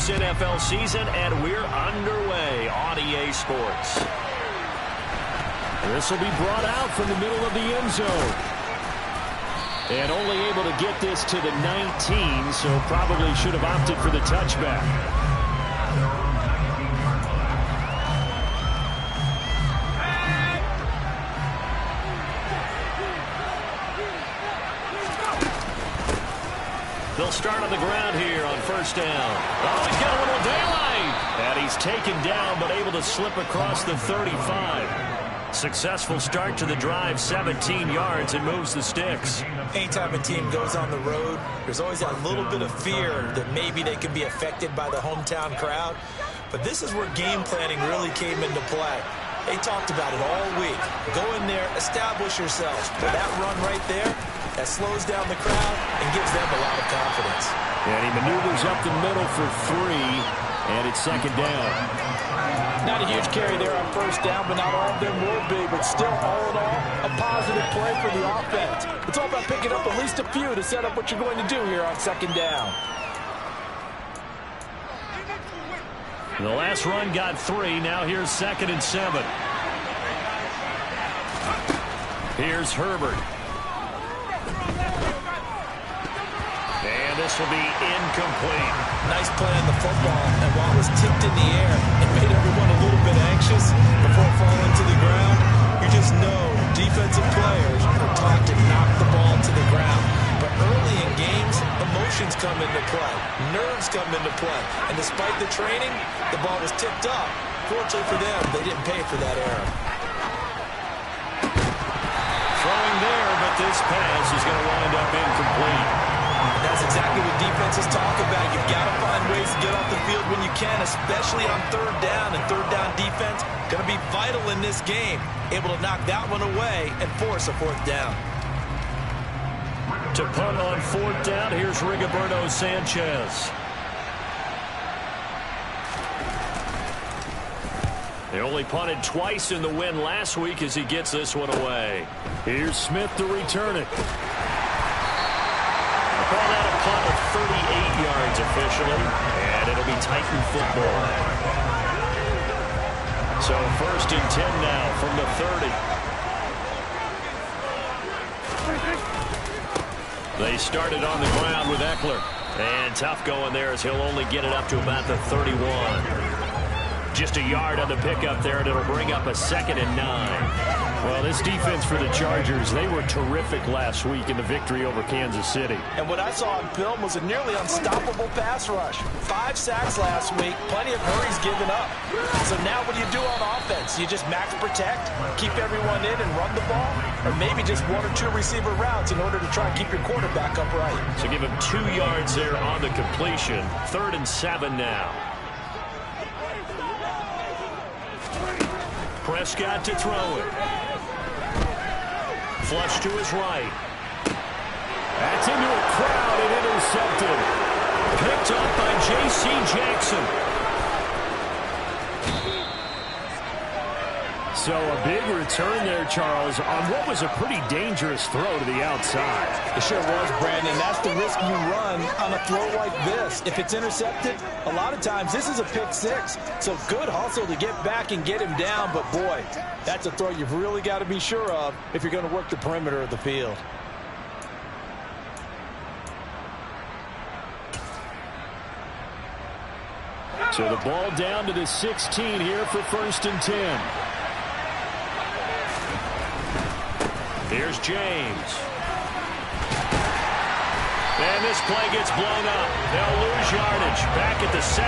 this NFL season, and we're underway on EA Sports. This will be brought out from the middle of the end zone. And only able to get this to the 19, so probably should have opted for the touchback. They'll start on the ground here on first down. Oh, he's got a little daylight. And he's taken down, but able to slip across the 35. Successful start to the drive, 17 yards, and moves the sticks. Anytime a team goes on the road, there's always that little bit of fear that maybe they can be affected by the hometown crowd. But this is where game planning really came into play. They talked about it all week. Go in there, establish yourselves. For that run right there, that slows down the crowd and gives them a lot of confidence. And he maneuvers up the middle for 3, and it's second down. Not a huge carry there on first down, but not all of them will be. But still, all in all, a positive play for the offense. It's all about picking up at least a few to set up what you're going to do here on second down. The last run got 3. Now here's 2nd and 7. Here's Herbert. And this will be incomplete. Nice play on the football, and while it was tipped in the air, it made everyone a little bit anxious before falling to the ground. You just know defensive players are taught to knock the ball to the ground. But early in games, emotions come into play. Nerves come into play. And despite the training, the ball was tipped up. Fortunately for them, they didn't pay for that error. Throwing there, but this pass is going to wind up incomplete. That's exactly what defenses talk about. You've got to find ways to get off the field when you can, especially on third down. And third down defense going to be vital in this game. Able to knock that one away and force a fourth down. To punt on fourth down, here's Rigoberto Sanchez. They only punted twice in the win last week as he gets this one away. Here's Smith to return it. Call that a punt of 38 yards officially, and it'll be Titan football. So 1st and 10 now from the 30. They started on the ground with Eckler. And tough going there as he'll only get it up to about the 31. Just a yard on the pickup there, and it'll bring up a 2nd and 9. Well, this defense for the Chargers, they were terrific last week in the victory over Kansas City. And what I saw on film was a nearly unstoppable pass rush. 5 sacks last week, plenty of hurries given up. So now what do you do on offense? You just max protect, keep everyone in and run the ball? Or maybe just 1 or 2 receiver routes in order to try and keep your quarterback upright? So give him 2 yards there on the completion. 3rd and 7 now. Prescott to throw it. Flush to his right. That's into a crowd and intercepted. Picked up by J.C. Jackson. So a big return there, Charles, on what was a pretty dangerous throw to the outside. It sure was, Brandon. That's the risk you run on a throw like this. If it's intercepted, a lot of times this is a pick 6. So good hustle to get back and get him down. But, boy, that's a throw you've really got to be sure of if you're going to work the perimeter of the field. So the ball down to the 16 here for 1st and 10. Here's James. And this play gets blown up. They'll lose yardage. Back at the 17.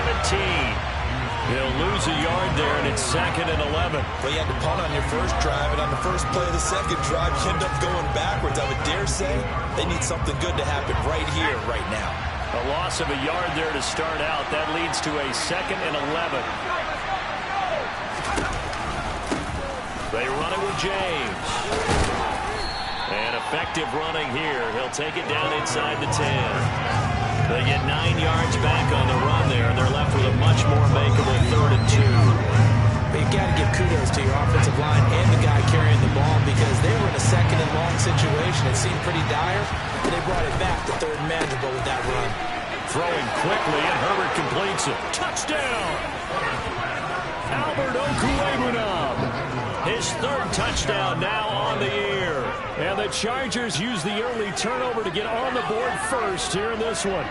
They'll lose a yard there, and it's 2nd and 11. Well, you had to punt on your first drive, and on the first play of the second drive, you end up going backwards. I would dare say they need something good to happen right here, right now. A loss of a yard there to start out. That leads to a 2nd and 11. They run it with James. And effective running here. He'll take it down inside the 10. They get 9 yards back on the run there, and they're left with a much more makeable 3rd and 2. But you've got to give kudos to your offensive line and the guy carrying the ball because they were in a 2nd and long situation. It seemed pretty dire, and they brought it back to 3rd and manageable with that run. throwing quickly, and Herbert completes it. Touchdown! Albert Okwuegbunam. His third touchdown now on the year. And the Chargers use the early turnover to get on the board first here in this one.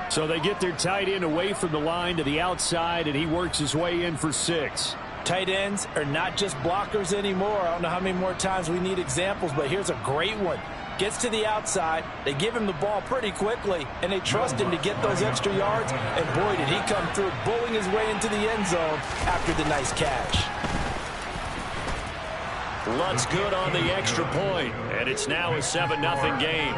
So they get their tight end away from the line to the outside, and he works his way in for 6. Tight ends are not just blockers anymore. I don't know how many more times we need examples, but here's a great one. Gets to the outside, they give him the ball pretty quickly, and they trust him to get those extra yards, and boy, did he come through, bowling his way into the end zone after the nice catch. Lutt's good on the extra point, and it's now a 7-0 game.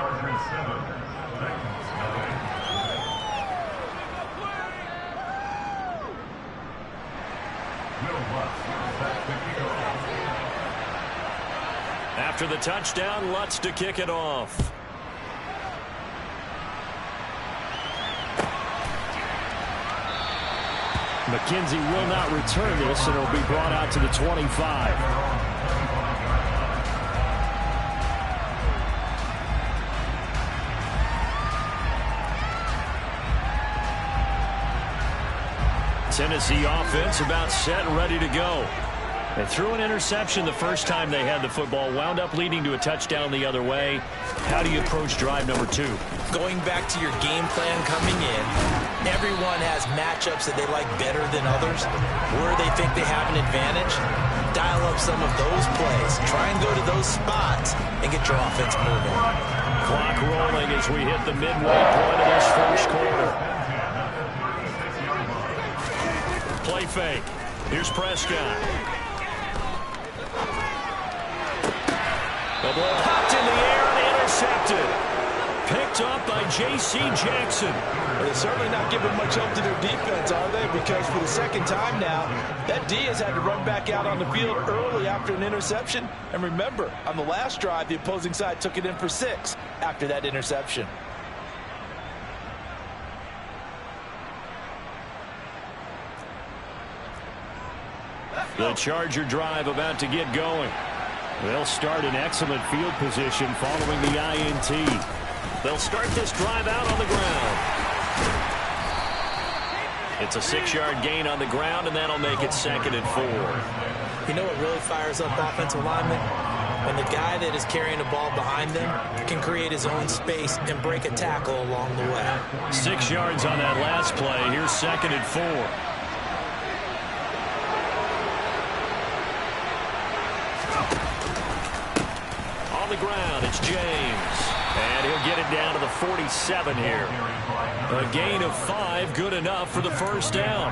After the touchdown, Lutz to kick it off. McKenzie will not return this, and it'll be brought out to the 25. Tennessee offense about set and ready to go. They threw an interception the first time they had the football, wound up leading to a touchdown the other way. How do you approach drive number 2? Going back to your game plan coming in, everyone has matchups that they like better than others. Where they think they have an advantage, dial up some of those plays. Try and go to those spots and get your offense moving. Clock rolling as we hit the midway point of this first quarter. Play fake. Here's Prescott. The ball popped in the air and intercepted. Picked up by J.C. Jackson. They're certainly not giving much help to their defense, are they? Because for the second time now, that D has had to run back out on the field early after an interception. And remember, on the last drive, the opposing side took it in for 6 after that interception. The Charger drive about to get going. They'll start in excellent field position following the INT. They'll start this drive out on the ground. It's a 6-yard gain on the ground, and that'll make it 2nd and 4. You know what really fires up offensive linemen? When the guy that is carrying the ball behind them can create his own space and break a tackle along the way. 6 yards on that last play. Here's 2nd and 4. On the ground, it's James. And he'll get it down to the 47 here. A gain of 5, good enough for the first down.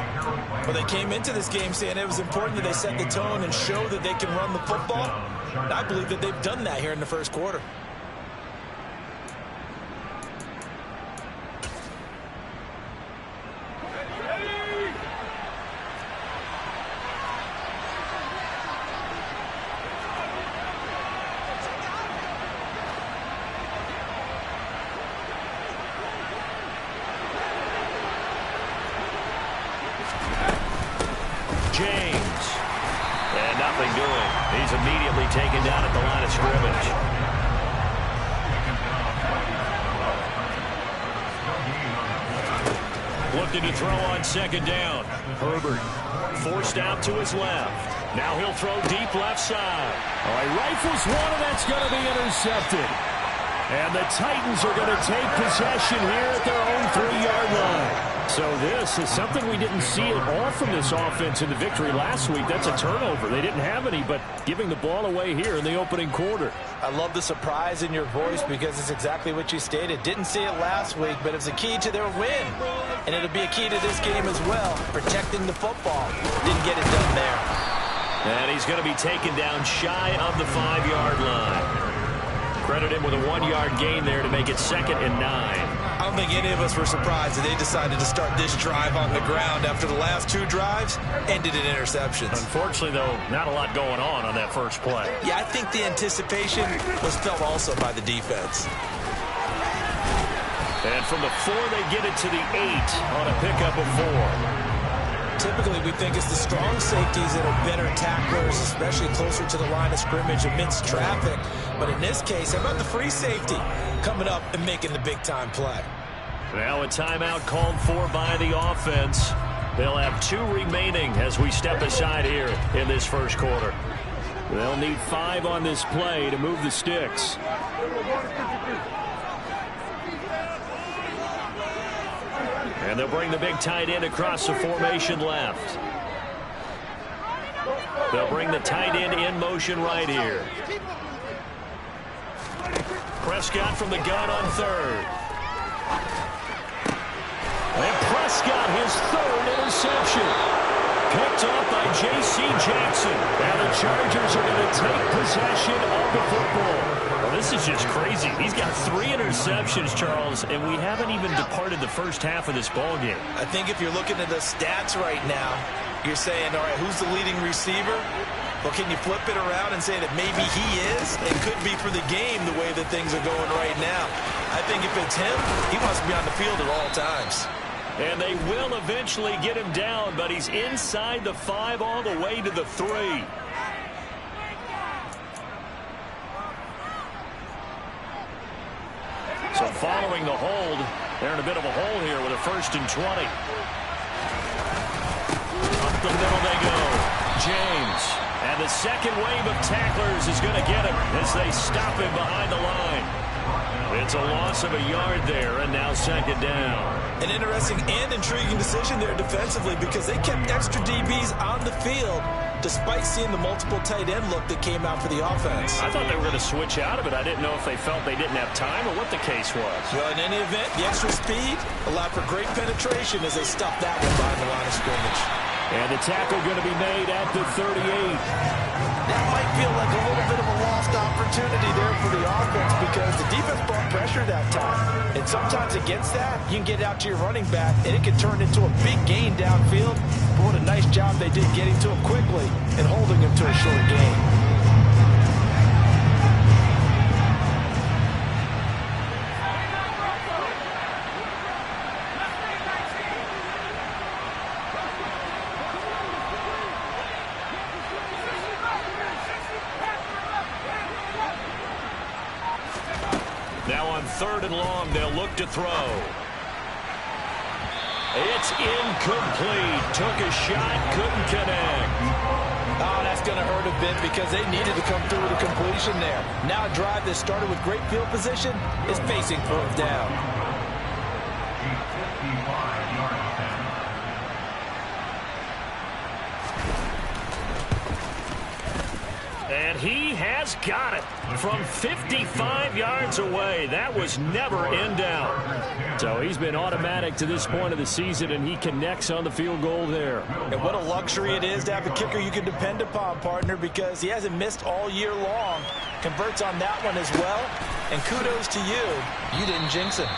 Well, they came into this game saying it was important that they set the tone and show that they can run the football. And I believe that they've done that here in the first quarter. James. And nothing doing. He's immediately taken down at the line of scrimmage. Looking to throw on 2nd down. Herbert forced out to his left. Now he'll throw deep left side. Oh, he rifles one, and that's going to be intercepted. And the Titans are going to take possession here at their own 3-yard line. So this is something we didn't see at all from this offense in the victory last week. That's a turnover. They didn't have any, but giving the ball away here in the opening quarter. I love the surprise in your voice because it's exactly what you stated. Didn't see it last week, but it's a key to their win. And it'll be a key to this game as well, protecting the football. Didn't get it done there. And he's going to be taken down shy of the 5-yard line. Credit him with a 1-yard gain there to make it 2nd and 9. I don't think any of us were surprised that they decided to start this drive on the ground after the last 2 drives ended in interceptions. Unfortunately, though, not a lot going on that first play. Yeah, I think the anticipation was felt also by the defense. And from the 4, they get it to the 8 on a pickup of 4. Typically, we think it's the strong safeties that are better tacklers, especially closer to the line of scrimmage amidst traffic. But in this case, how about the free safety coming up and making the big-time play? Now a timeout called for by the offense. They'll have 2 remaining as we step aside here in this first quarter. They'll need 5 on this play to move the sticks. And they'll bring the big tight end across the formation left. They'll bring the tight end in motion right here. Prescott from the gun on 3rd. And Prescott, his 3rd interception. Picked up by J.C. Jackson. And the Chargers are going to take possession of the football. Well, this is just crazy. He's got 3 interceptions, Charles, and we haven't even departed the first half of this ball game. I think if you're looking at the stats right now, you're saying, all right, who's the leading receiver? Well, can you flip it around and say that maybe he is? It could be for the game the way that things are going right now. I think if it's him, he wants to be on the field at all times. And they will eventually get him down, but he's inside the 5 all the way to the 3. So following the hold, they're in a bit of a hole here with a 1st and 20. Up the middle they go. James. And the second wave of tacklers is going to get him as they stop him behind the line. It's a loss of a yard there, and now 2nd down. An interesting and intriguing decision there defensively because they kept extra DBs on the field despite seeing the multiple tight end look that came out for the offense. I thought they were going to switch out of it. I didn't know if they felt they didn't have time or what the case was. Well, in any event, the extra speed allowed for great penetration as they stopped that one behind the line of scrimmage. And the tackle going to be made at the 38. That might feel like a little bit of a lost opportunity there for the offense because the defense brought pressure that time. And sometimes against that, you can get out to your running back, and it can turn into a big gain downfield. But what a nice job they did getting to him quickly and holding him to a short gain. Now on 3rd and long, they'll look to throw. It's incomplete. Took a shot, couldn't connect. Oh, that's going to hurt a bit because they needed to come through with a completion there. Now a drive that started with great field position is facing 4th down. And he has got it from 55 yards away. That was never in doubt. So he's been automatic to this point of the season, and he connects on the field goal there. And what a luxury it is to have a kicker you can depend upon, partner, because he hasn't missed all year long. Converts on that one as well. And kudos to you. You didn't jinx him.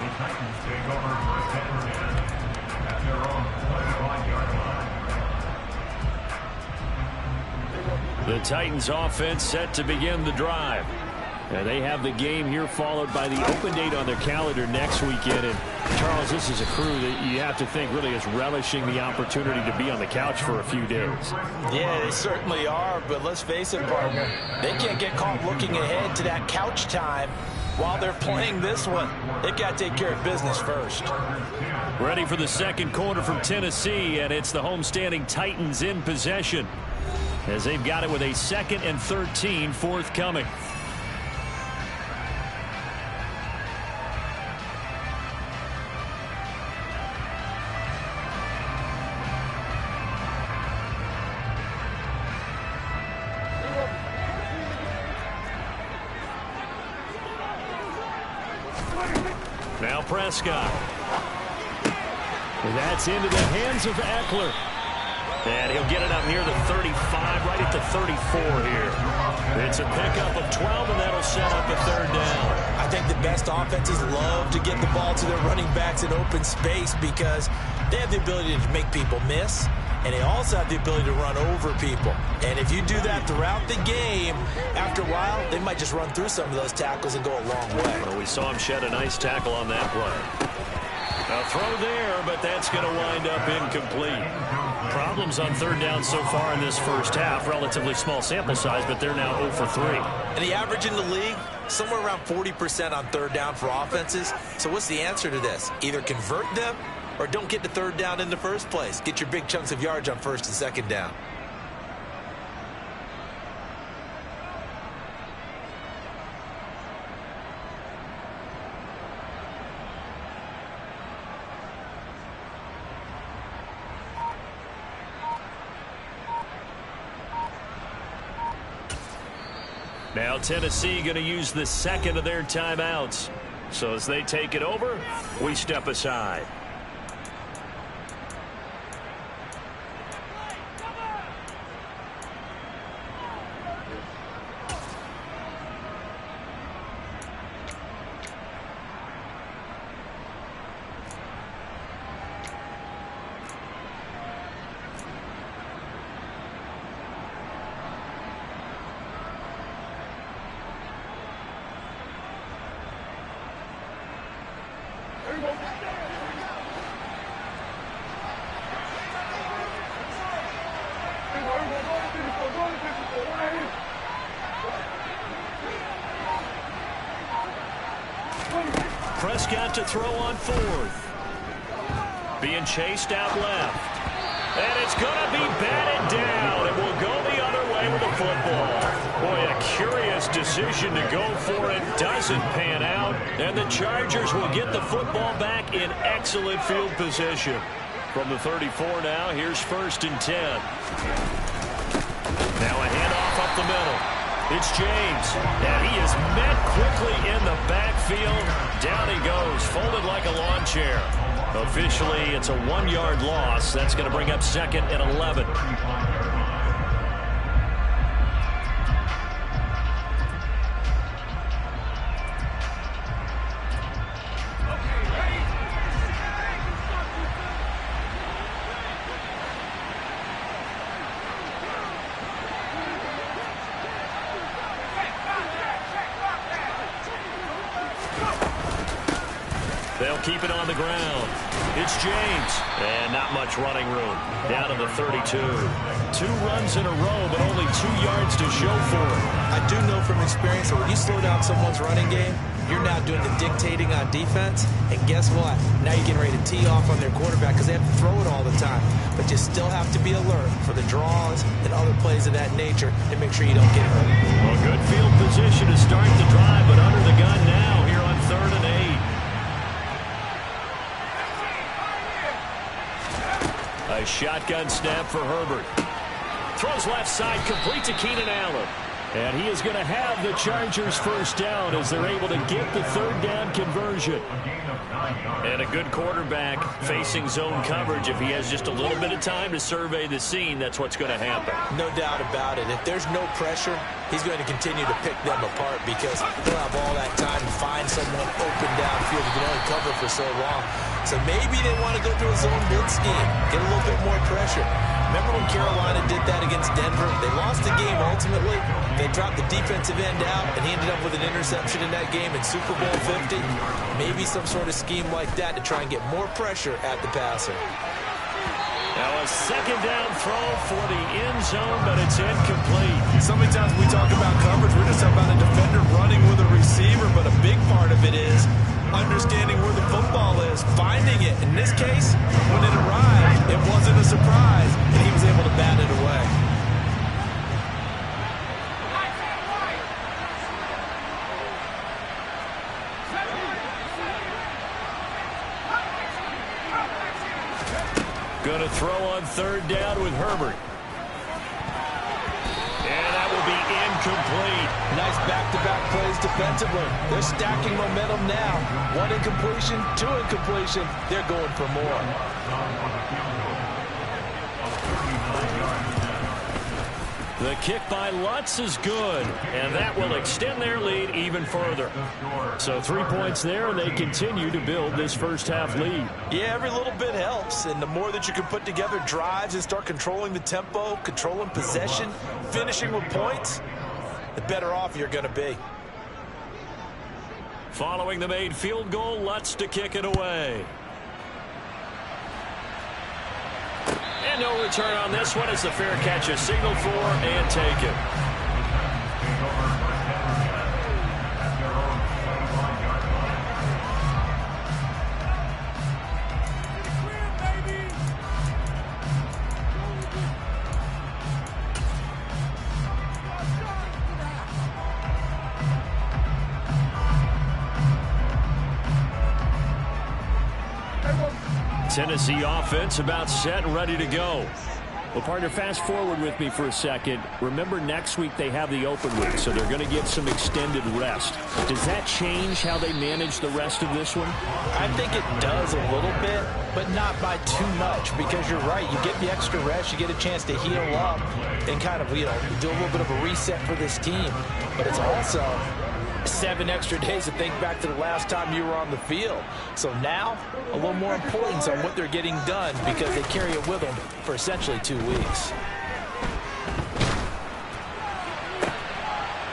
The Titans take over first and 10 at their own 25-yard line. The Titans offense set to begin the drive. And they have the game here followed by the open date on their calendar next weekend. And Charles, this is a crew that you have to think really is relishing the opportunity to be on the couch for a few days. Yeah, they certainly are. But let's face it, partner, they can't get caught looking ahead to that couch time while they're playing this one. They've got to take care of business first. Ready for the second quarter from Tennessee, and it's the homestanding Titans in possession as they've got it with a 2nd and 13 forthcoming. Now Prescott. And that's into the hands of Eckler. And he'll get it up near the 35, right at the 34 here. It's a pickup of 12, and that'll set up a 3rd down. I think the best offenses love to get the ball to their running backs in open space because they have the ability to make people miss, and they also have the ability to run over people. And if you do that throughout the game, after a while, they might just run through some of those tackles and go a long way. Well, we saw him shed a nice tackle on that play. A throw there, but that's going to wind up incomplete. Problems on third down so far in this first half. Relatively small sample size, but they're now 0 for 3. And the average in the league, somewhere around 40% on third down for offenses. So what's the answer to this? Either convert them or don't get to third down in the first place. Get your big chunks of yards on first and second down. Now Tennessee going to use the second of their timeouts. So as they take it over, we step aside. Prescott to throw on fourth. Being chased out left. And it's going to be batted down. It will go the other way with the football. Boy, a curious decision to go for it. Doesn't pan out. And the Chargers will get the football back in excellent field position. From the 34 now, here's 1st and 10. Now a handoff up the middle. It's James, and he is met quickly in the backfield. Down he goes, folded like a lawn chair. Officially, it's a 1-yard loss. That's going to bring up 2nd and 11. They'll keep it on the ground. It's James. And not much running room. Down to the 32. 2 runs in a row, but only 2 yards to show for it. I do know from experience that when you slow down someone's running game, you're now doing the dictating on defense. And guess what? Now you're getting ready to tee off on their quarterback because they have to throw it all the time. But you still have to be alert for the draws and other plays of that nature and make sure you don't get hurt. Well, good field position to start the drive, but under the gun now here on 3rd and 8. A shotgun snap for Herbert. Throws left side, complete to Keenan Allen. And he is going to have the Chargers first down as they're able to get the 3rd down conversion. And a good quarterback facing zone coverage. If he has just a little bit of time to survey the scene, that's what's going to happen. No doubt about it. If there's no pressure, he's going to continue to pick them apart because he'll have all that time to find someone open downfield who can only cover for so long. So maybe they want to go through a zone blitz scheme, get a little bit more pressure. Remember when Carolina did that against Denver? They lost the game ultimately. They dropped the defensive end out, and he ended up with an interception in that game in Super Bowl 50. Maybe some sort of scheme like that to try and get more pressure at the passer. Now a 2nd down throw for the end zone, but it's incomplete. So many times we talk about coverage, we're just talking about a defender running with a receiver, but a big part of it is understanding where the football is, finding it. In this case, when it arrived, it wasn't a surprise, and he was able to bat it away. Going to throw on 3rd down with Herbert. And that will be incomplete. Nice back-to-back plays defensively. They're stacking momentum now. 1 incompletion, 2 incompletion. They're going for more. The kick by Lutz is good, and that will extend their lead even further. So 3 points there, and they continue to build this first half lead. Yeah, every little bit helps, and the more that you can put together drives and start controlling the tempo, controlling possession, finishing with points, the better off you're going to be. Following the made field goal, Lutz to kick it away. And no return on this one as the fair catch is signaled for and taken. Tennessee offense about set and ready to go. Well, partner, fast forward with me for a second. Remember, next week they have the open week, so they're going to get some extended rest. Does that change how they manage the rest of this one? I think it does a little bit, but not by too much, because you're right. You get the extra rest, you get a chance to heal up and kind of, do a little bit of a reset for this team. But it's also 7 extra days to think back to the last time you were on the field. So now, a little more importance on what they're getting done because they carry it with them for essentially 2 weeks.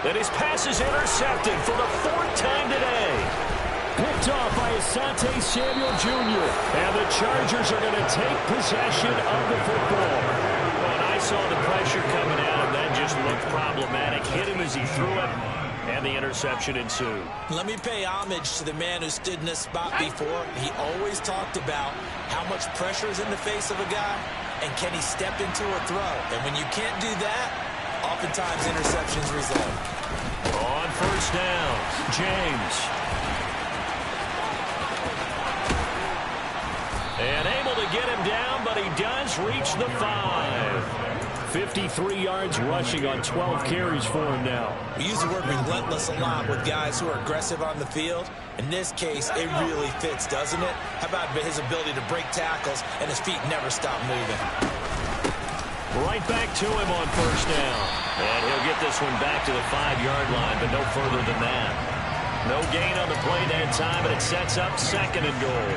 And his pass is intercepted for the 4th time today. Picked off by Asante Samuel Jr. And the Chargers are going to take possession of the football. Well, and I saw the pressure coming out, and that just looked problematic. Hit him as he threw it. And the interception ensued. Let me pay homage to the man who stood in this spot before. He always talked about how much pressure is in the face of a guy, and can he step into a throw. And when you can't do that, oftentimes interceptions result. On first down, James. And able to get him down, but he does reach the 5. 53 yards rushing on 12 carries for him now. We use the word relentless a lot with guys who are aggressive on the field. In this case, it really fits, doesn't it? How about his ability to break tackles and his feet never stop moving? Right back to him on first down. And he'll get this one back to the 5-yard line, but no further than that. No gain on the play that time, and it sets up 2nd and goal.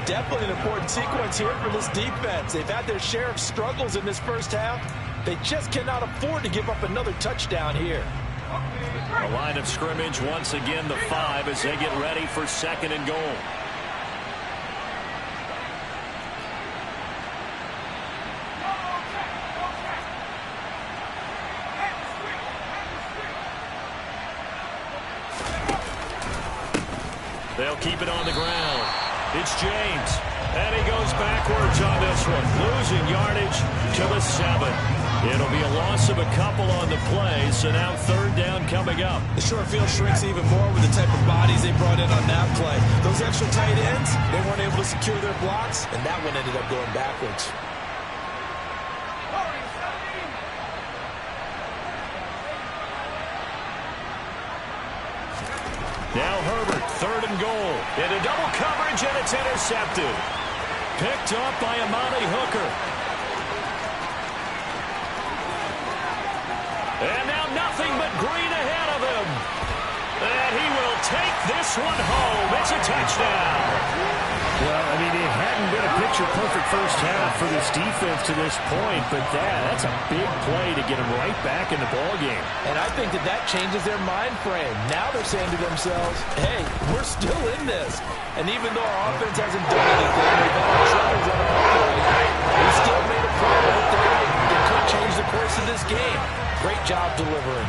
Definitely an important sequence here for this defense. They've had their share of struggles in this first half. They just cannot afford to give up another touchdown here. The line of scrimmage once again the 5 as they get ready for 2nd and goal. They'll keep it on the ground. It's James, and he goes backwards on this one, losing yardage to the 7. It'll be a loss of a couple on the play, so now 3rd down coming up. The short field shrinks even more with the type of bodies they brought in on that play. Those extra tight ends, they weren't able to secure their blocks, and that one ended up going backwards. Now Herbert, 3rd and goal. Into double coverage, and it's intercepted. Picked up by Amani Hooker. And now nothing but green ahead of him. And he will take this one home. It's a touchdown. Well, I mean, it hadn't been a picture-perfect first half for this defense to this point, but that's a big play to get them right back in the ballgame. And I think that changes their mind frame. Now they're saying to themselves, hey, we're still in this. And even though our offense hasn't done anything, we've had our troubles on our play, we still made a play right there that could change the course of this game. Great job delivering.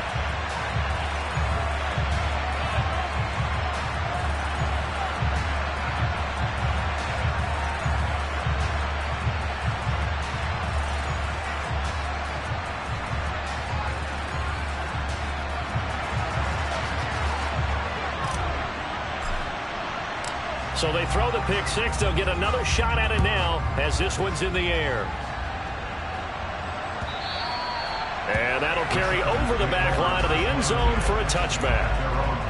So they throw the pick 6. They'll get another shot at it now as this one's in the air. And that'll carry over the back line of the end zone for a touchback.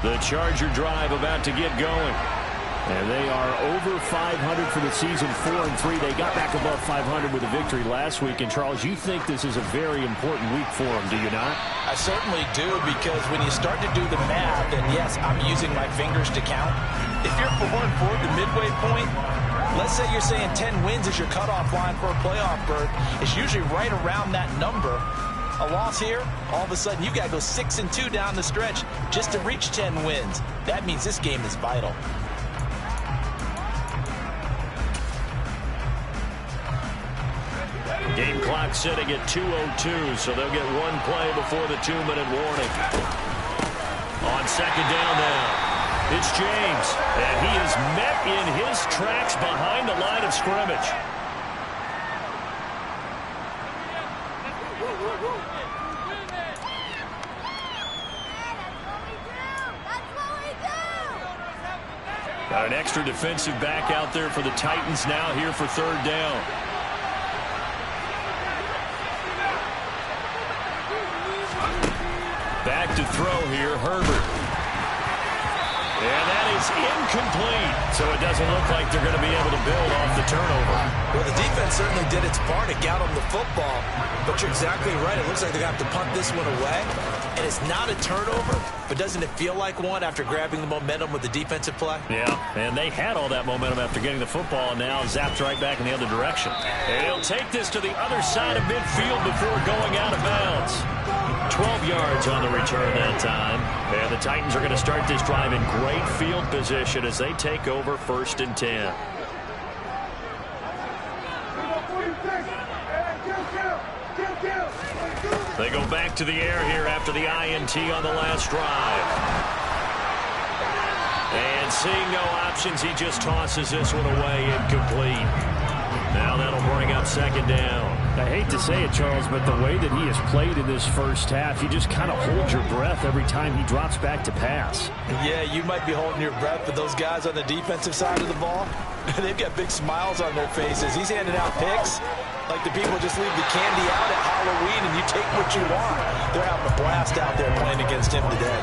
The Charger drive about to get going. And they are over 500 for the season, 4-3. They got back above 500 with a victory last week. And, Charles, you think this is a very important week for them, do you not? I certainly do, because when you start to do the math, and yes, I'm using my fingers to count, if you're 4-4 at the midway point, let's say you're saying 10 wins is your cutoff line for a playoff berth, it's usually right around that number. A loss here, all of a sudden you've got to go 6-2 down the stretch just to reach 10 wins. That means this game is vital. Game clock sitting at 2:02, so they'll get one play before the 2-minute warning. On second down now, it's James, and he is met in his tracks behind the line of scrimmage. Got an extra defensive back out there for the Titans now here for third down. Back to throw here, Herbert. And that is incomplete. So it doesn't look like they're going to be able to build off the turnover. Well, the defense certainly did its part to get on the football. But you're exactly right. It looks like they're going to have to punt this one away. And it's not a turnover, but doesn't it feel like one after grabbing the momentum with the defensive play? Yeah, and they had all that momentum after getting the football, and now zapped right back in the other direction. And he'll take this to the other side of midfield before going out of bounds. 12 yards on the return that time. And the Titans are going to start this drive in great field position as they take over 1st and 10. They go back to the air here after the INT on the last drive. And seeing no options, he just tosses this one away, incomplete. Now that'll bring up second down. I hate to say it, Charles, but the way that he has played in this first half, you just kind of hold your breath every time he drops back to pass. Yeah, you might be holding your breath, but those guys on the defensive side of the ball, they've got big smiles on their faces. He's handing out picks like the people just leave the candy out at Halloween and you take what you want. They're having a blast out there playing against him today.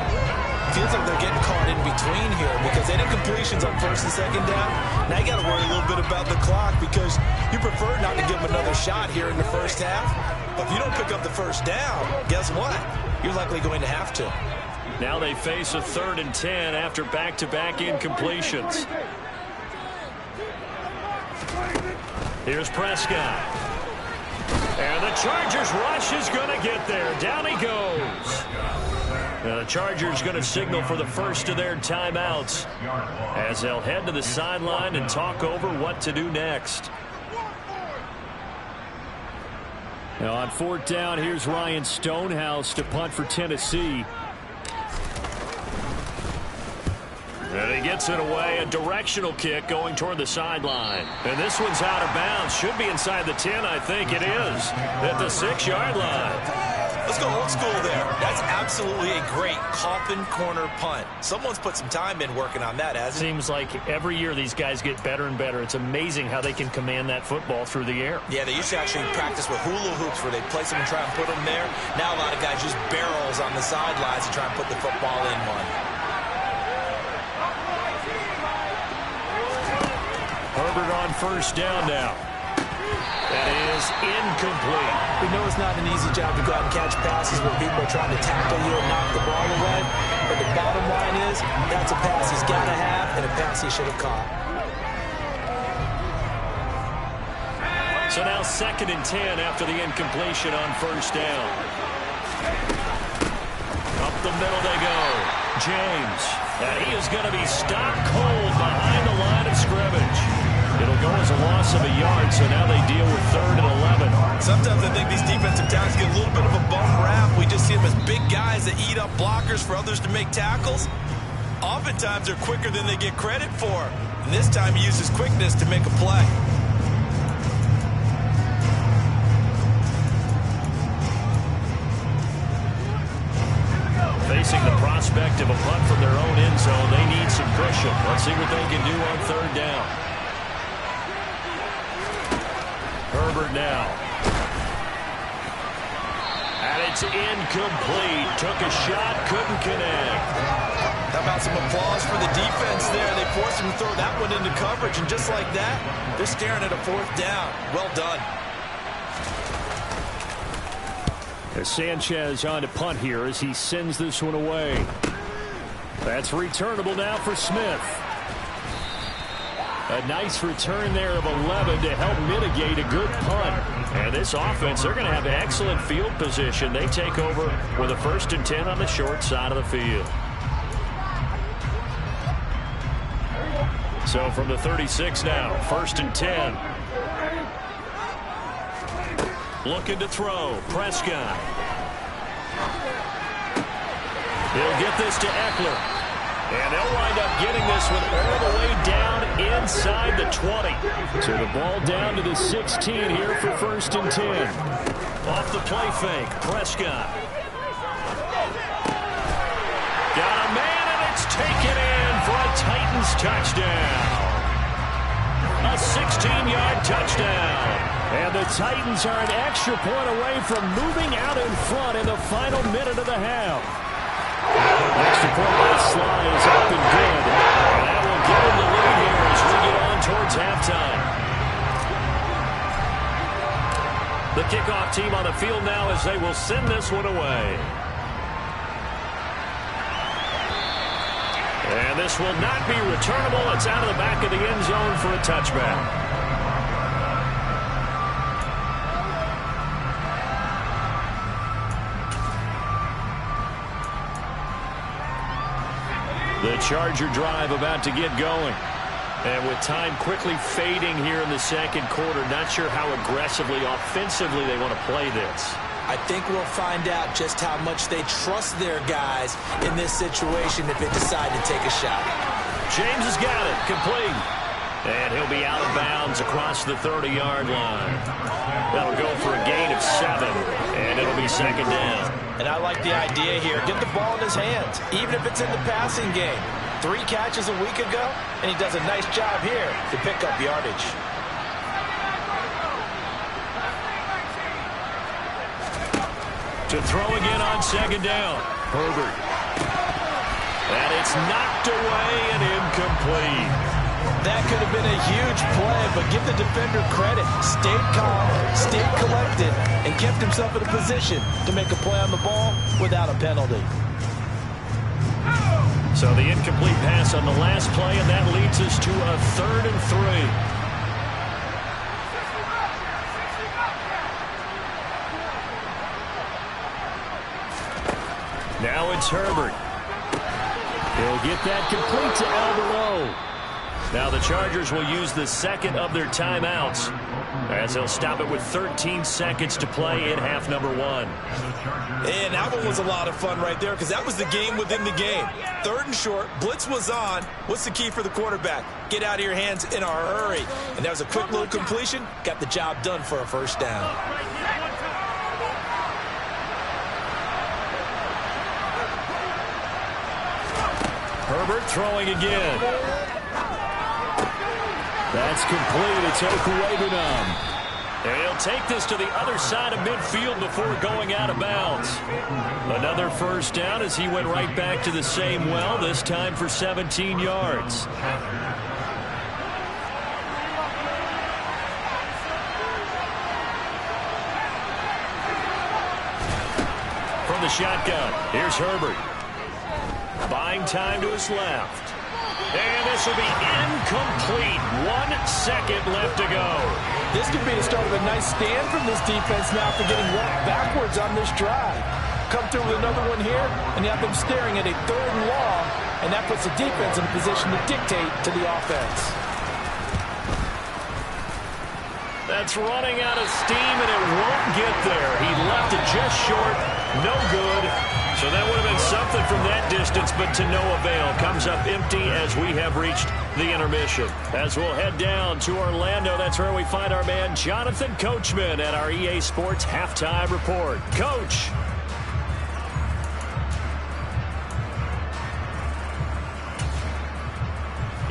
Feels like they're getting caught in between here because they did completions on 1st and 2nd down. Now you got to worry a little bit about the clock because you prefer not to give them another shot here in the first half. But if you don't pick up the first down, guess what? You're likely going to have to. Now they face a 3rd and 10 after back-to-back incompletions. Here's Prescott. And the Chargers rush is going to get there. Down he goes. Now the Chargers going to signal for the first of their timeouts as they'll head to the sideline and talk over what to do next. Now on 4th down, here's Ryan Stonehouse to punt for Tennessee. And he gets it away, a directional kick going toward the sideline. And this one's out of bounds. Should be inside the 10, I think it is, at the 6-yard line. Let's go old school there. That's absolutely a great coffin corner punt. Someone's put some time in working on that, hasn't it? Seems like every year these guys get better and better. It's amazing how they can command that football through the air. Yeah, they used to actually practice with hula hoops where they place them and try and put them there. Now a lot of guys use barrels on the sidelines to try and put the football in one. Herbert on 1st down now. That is incomplete. We know it's not an easy job to go out and catch passes when people are trying to tackle you and knock the ball away. But the bottom line is, that's a pass he's got to have and a pass he should have caught. So now 2nd and 10 after the incompletion on 1st down. Up the middle they go. James. And he is going to be stopped cold behind the line of scrimmage. It'll go as a loss of a yard, so now they deal with 3rd and 11. Sometimes I think these defensive tackles get a little bit of a bum rap. We just see them as big guys that eat up blockers for others to make tackles. Oftentimes they're quicker than they get credit for. And this time he uses quickness to make a play. Facing the prospect of a punt from their own end zone, they need some cushion. Let's see what they can do on 3rd down. Herbert now. And it's incomplete. Took a shot, couldn't connect. How about some applause for the defense there? They forced him to throw that one into coverage, and just like that, they're staring at a fourth down. Well done. As Sanchez on to punt here as he sends this one away. That's returnable now for Smith. A nice return there of 11 to help mitigate a good punt. And this offense, they're going to have excellent field position. They take over with a 1st and 10 on the short side of the field. So from the 36 now, 1st and 10. Looking to throw. Prescott. He'll get this to Eckler. And they'll wind up getting this one all the way down inside the 20. So the ball down to the 16 here for 1st and 10. Off the play fake. Prescott. Got a man, and it's taken in for a Titans touchdown. A 16-yard touchdown. And the Titans are an extra point away from moving out in front in the final minute of the half. Extra point by Sly is up and good. And that will give him the lead here as we get on towards halftime. The kickoff team on the field now as they will send this one away. And this will not be returnable. It's out of the back of the end zone for a touchback. The Charger drive about to get going. And with time quickly fading here in the second quarter, not sure how aggressively, offensively they want to play this. I think we'll find out just how much they trust their guys in this situation if they decide to take a shot. James has got it. Complete. And he'll be out of bounds across the 30-yard line. That'll go for a gain of 7, and it'll be 2nd down. And I like the idea here. Get the ball in his hands, even if it's in the passing game. 3 catches a week ago, and he does a nice job here to pick up yardage. To throw again on 2nd down. Herbert. And it's knocked away and incomplete. That could have been a huge play, but give the defender credit. Stayed calm, stayed collected, and kept himself in a position to make a play on the ball without a penalty. So the incomplete pass on the last play, and that leads us to a 3rd and 3. Now it's Herbert. He'll get that complete to Alvaro. Now the Chargers will use the 2nd of their timeouts as they'll stop it with 13 seconds to play in half number 1. And that one was a lot of fun right there because that was the game within the game. 3rd and short, blitz was on. What's the key for the quarterback? Get out of your hands in a hurry. And that was a quick little completion. Got the job done for a 1st down. Herbert throwing again. That's complete. It's Okuwebunam. And he'll take this to the other side of midfield before going out of bounds. Another 1st down as he went right back to the same well, this time for 17 yards. From the shotgun, here's Herbert. Buying time to his left. And this will be incomplete. 1 second left to go. This could be the start of a nice stand from this defense now for getting walked backwards on this drive. Come through with another one here, and you have them staring at a 3rd and long, and that puts the defense in a position to dictate to the offense. That's running out of steam, and it won't get there. He left it just short. No good. So that would have been something from that distance, but to no avail. Comes up empty as we have reached the intermission. As we'll head down to Orlando, that's where we find our man Jonathan Coachman at our EA Sports Halftime Report. Coach.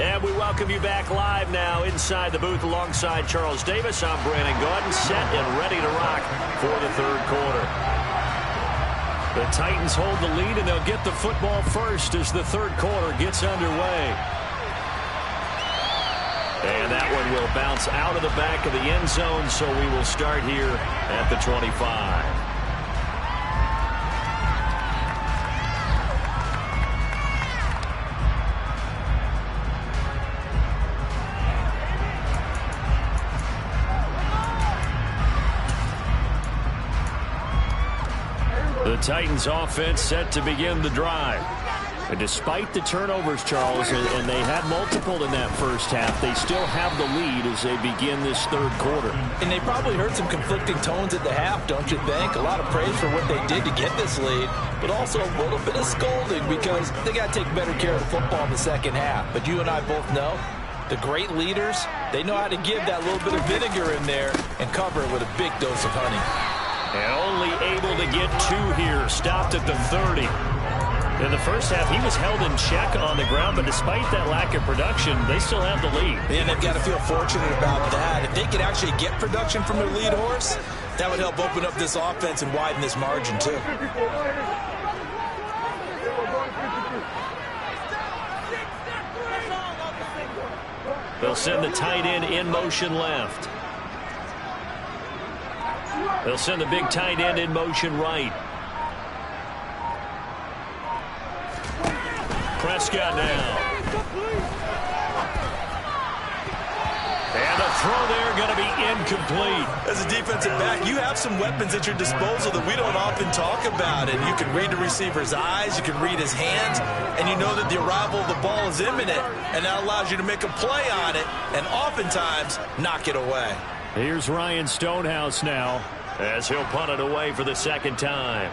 And we welcome you back live now inside the booth alongside Charles Davis. I'm Brandon Gaudin, set and ready to rock for the 3rd quarter. The Titans hold the lead, and they'll get the football first as the third quarter gets underway. And that one will bounce out of the back of the end zone, so we will start here at the 25. The Titans offense set to begin the drive. And despite the turnovers, Charles, and they had multiple in that first half, they still have the lead as they begin this third quarter. And they probably heard some conflicting tones at the half, don't you think? A lot of praise for what they did to get this lead, but also a little bit of scolding because they got to take better care of the football in the second half. But you and I both know the great leaders, they know how to give that little bit of vinegar in there and cover it with a big dose of honey. And only able to get two here, stopped at the 30. In the first half, he was held in check on the ground, but despite that lack of production, they still have the lead. And they've got to feel fortunate about that. If they could actually get production from their lead horse, that would help open up this offense and widen this margin, too. They'll send the tight end in motion left. They'll send the big tight end in motion right. Prescott now. And the throw there going to be incomplete. As a defensive back, you have some weapons at your disposal that we don't often talk about. And you can read the receiver's eyes, you can read his hands, and you know that the arrival of the ball is imminent. And that allows you to make a play on it and oftentimes knock it away. Here's Ryan Stonehouse now, as he'll punt it away for the second time.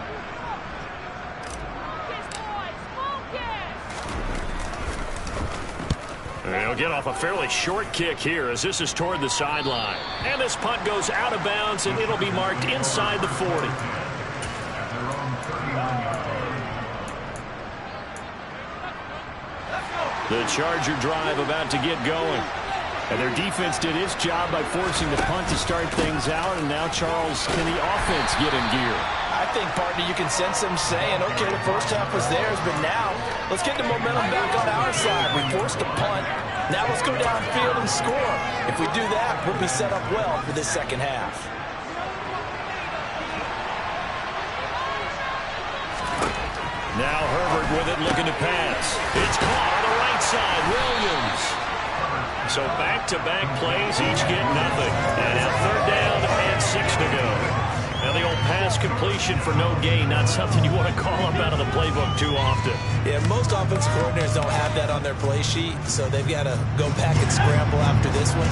He'll get off a fairly short kick here as this is toward the sideline. And this punt goes out of bounds, and it'll be marked inside the 40. The Charger drive about to get going. And their defense did its job by forcing the punt to start things out. And now, Charles, can the offense get in gear? I think, partner, you can sense them saying, okay, the first half was theirs, but now let's get the momentum back on our side. We forced a punt. Now let's go downfield and score. If we do that, we'll be set up well for this second half. Now Herbert with it, looking to pass. It's caught on the right side. Williams. So back-to-back plays, each get nothing. And now third down and 6 to go. Now the old pass completion for no gain, not something you want to call up out of the playbook too often. Yeah, most offensive coordinators don't have that on their play sheet, so they've got to go back and scramble after this one.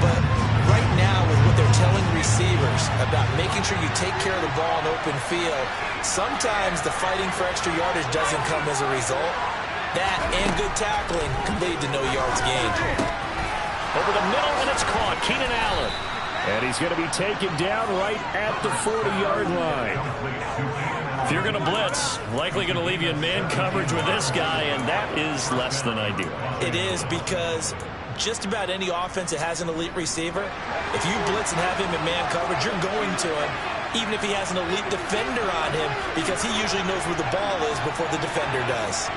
But right now, with what they're telling receivers about making sure you take care of the ball in open field, sometimes the fighting for extra yardage doesn't come as a result. That and good tackling can lead to no yards gained. Over the middle, and it's caught. Keenan Allen. And he's going to be taken down right at the 40-yard line. If you're going to blitz, likely going to leave you in man coverage with this guy, and that is less than ideal. It is, because just about any offense that has an elite receiver, if you blitz and have him in man coverage, you're going to him, even if he has an elite defender on him, because he usually knows where the ball is before the defender does.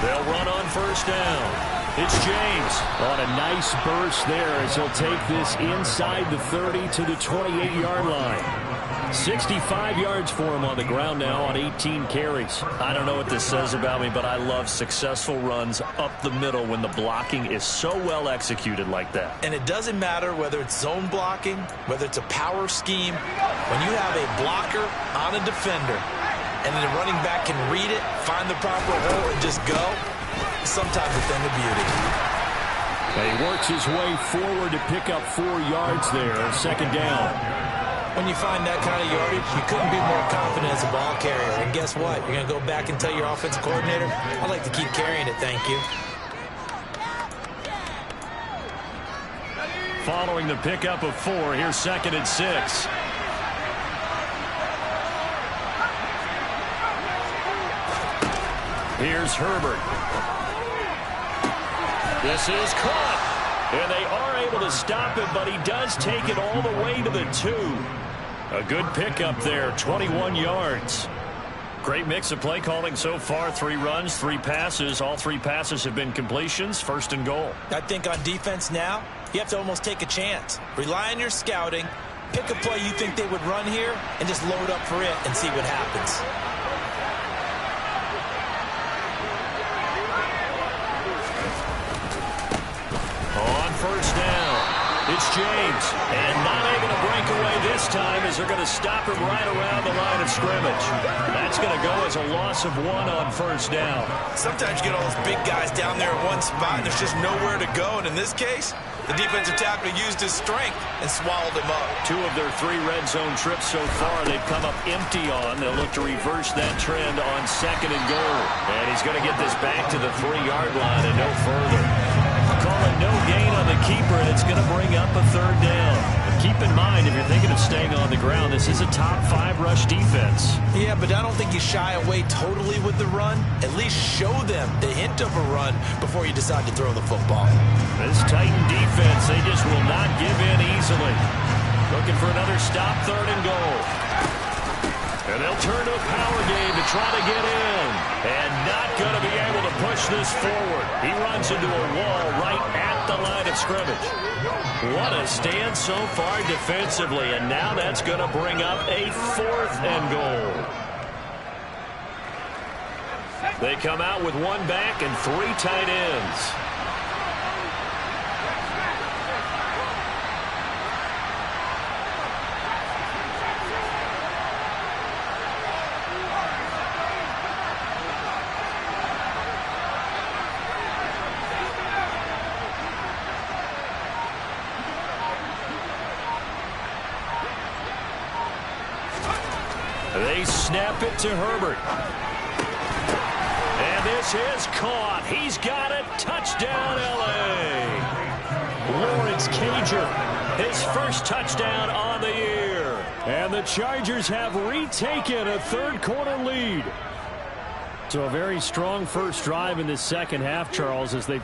They'll run on first down. It's James. On a nice burst there as he'll take this inside the 30 to the 28-yard line. 65 yards for him on the ground now on 18 carries. I don't know what this says about me, but I love successful runs up the middle when the blocking is so well executed like that. And it doesn't matter whether it's zone blocking, whether it's a power scheme. When you have a blocker on a defender and then the running back can read it, find the proper hole, and just go, sometimes a thing of beauty. He works his way forward to pick up 4 yards there, second down. When you find that kind of yardage, you couldn't be more confident as a ball carrier. And guess what? You're going to go back and tell your offensive coordinator, I'd like to keep carrying it, thank you. Following the pickup of 4, here's second and 6. Here's Herbert. This is caught. And they are able to stop him, but he does take it all the way to the 2. A good pickup there, 21 yards. Great mix of play calling so far. 3 runs, 3 passes. All 3 passes have been completions. 1st and goal. I think on defense now, you have to almost take a chance. Rely on your scouting. Pick a play you think they would run here and just load up for it and see what happens. On 1st down, it's James. And not able to break away this time as they're going to stop him right around the line of scrimmage. That's going to go as a loss of 1 on 1st down. Sometimes you get all those big guys down there at one spot and there's just nowhere to go. And in this case, the defensive tackle used his strength and swallowed him up. 2 of their 3 red zone trips so far they've come up empty on. They'll look to reverse that trend on 2nd and goal. And he's going to get this back to the 3-yard line and no further. Calling no gain on the keeper, and it's going to bring up a 3rd down. But keep in mind, if you're thinking of staying on the ground, this is a top 5 rush defense. Yeah, but I don't think you shy away totally with the run. At least show them the hint of a run before you decide to throw the football. This Titan defense, they just will not give in easily. Looking for another stop, 3rd and goal. And they'll turn to a power game to try to get in. And not going to be able to push this forward. He runs into a wall right at the line of scrimmage. What a stand so far defensively. And now that's going to bring up a 4th and goal. They come out with 1 back and 3 tight ends. They snap it to Herbert. And this is caught. He's got it. Touchdown, L.A. Lawrence Cager, his first touchdown on the year. And the Chargers have retaken a 3rd quarter lead. So a very strong first drive in the 2nd half, Charles, as they've...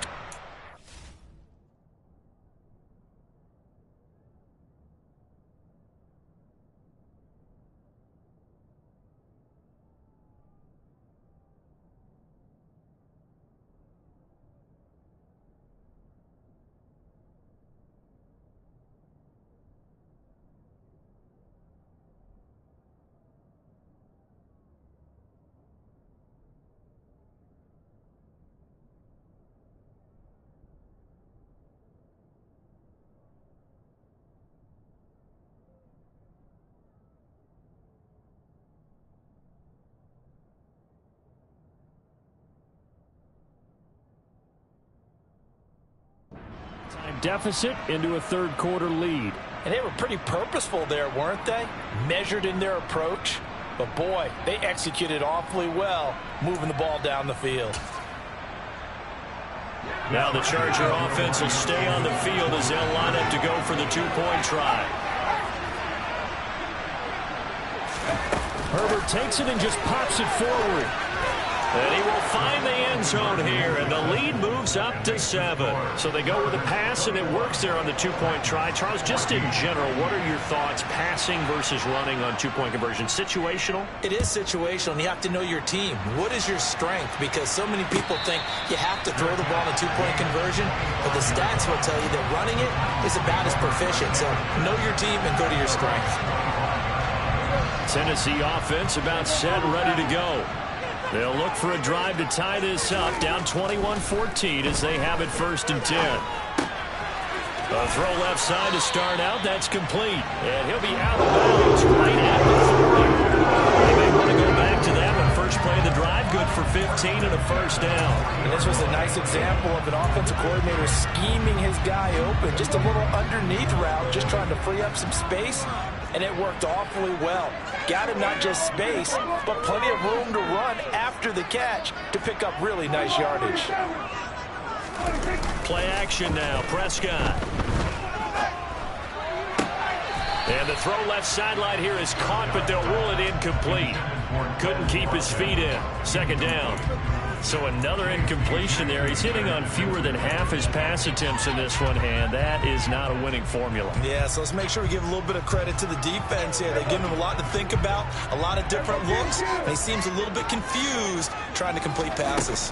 deficit into a 3rd quarter lead. And they were pretty purposeful there, weren't they? Measured in their approach. But boy, they executed awfully well, moving the ball down the field. Now the Charger offense will stay on the field as they'll line up to go for the 2-point try. Herbert takes it and just pops it forward. And he will find the end zone here, and the lead moves up to 7. So they go with a pass, and it works there on the 2-point try. Charles, just in general, what are your thoughts passing versus running on 2-point conversion? Situational? It is situational, and you have to know your team. What is your strength? Because so many people think you have to throw the ball in a 2-point conversion, but the stats will tell you that running it is about as proficient. So know your team and go to your strength. Tennessee offense about set and ready to go. They'll look for a drive to tie this up, down 21-14 as they have it 1st and 10. A throw left side to start out. That's complete. And he'll be out of bounds right at the 40. They may want to go back to that one. First play of the drive, good for 15 and a 1st down. And this was a nice example of an offensive coordinator scheming his guy open. Just a little underneath route, just trying to free up some space. And it worked awfully well. Got him not just space, but plenty of room to run after the catch to pick up really nice yardage. Play action now, Prescott. And the throw left sideline here is caught, but they'll rule it incomplete. Couldn't keep his feet in. 2nd down. So another incompletion there. He's hitting on fewer than half his pass attempts in this one, and that is not a winning formula. Yeah, so let's make sure we give a little bit of credit to the defense here. They've given him a lot to think about, a lot of different looks, and he seems a little bit confused trying to complete passes.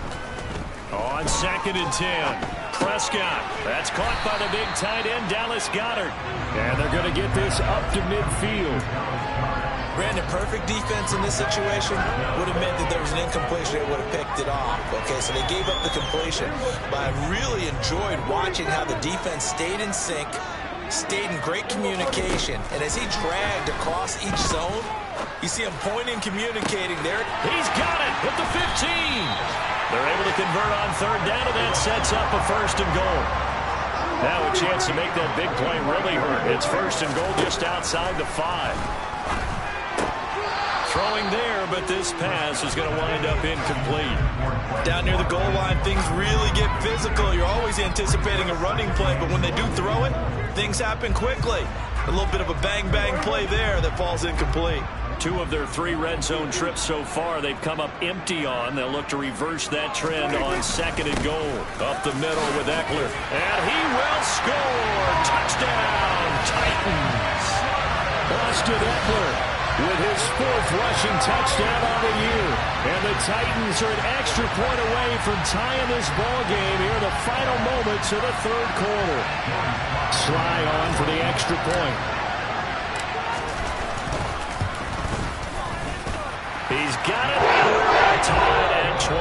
On 2nd and 10, Prescott. That's caught by the big tight end, Dallas Goedert. And they're going to get this up to midfield. Brandon, perfect defense in this situation would have meant that there was an incompletion. They would have picked it off. Okay, so they gave up the completion. But I really enjoyed watching how the defense stayed in sync, stayed in great communication. And as he dragged across each zone, you see him pointing, communicating there. He's got it at the 15. They're able to convert on 3rd down, and that sets up a 1st and goal. Now a chance to make that big play really hurt. It's 1st and goal just outside the 5. Throwing there, but this pass is going to wind up incomplete. Down near the goal line, things really get physical. You're always anticipating a running play, but when they do throw it, things happen quickly. A little bit of a bang-bang play there that falls incomplete. 2 of their 3 red zone trips so far, they've come up empty on. They'll look to reverse that trend on 2nd and goal. Up the middle with Eckler. And he will score! Touchdown, Titans! Austin Eckler with his 4th rushing touchdown on the year. And the Titans are an extra point away from tying this ball game here in the final moments of the 3rd quarter. Slide on for the extra point. He's got it, and we're tied at 21.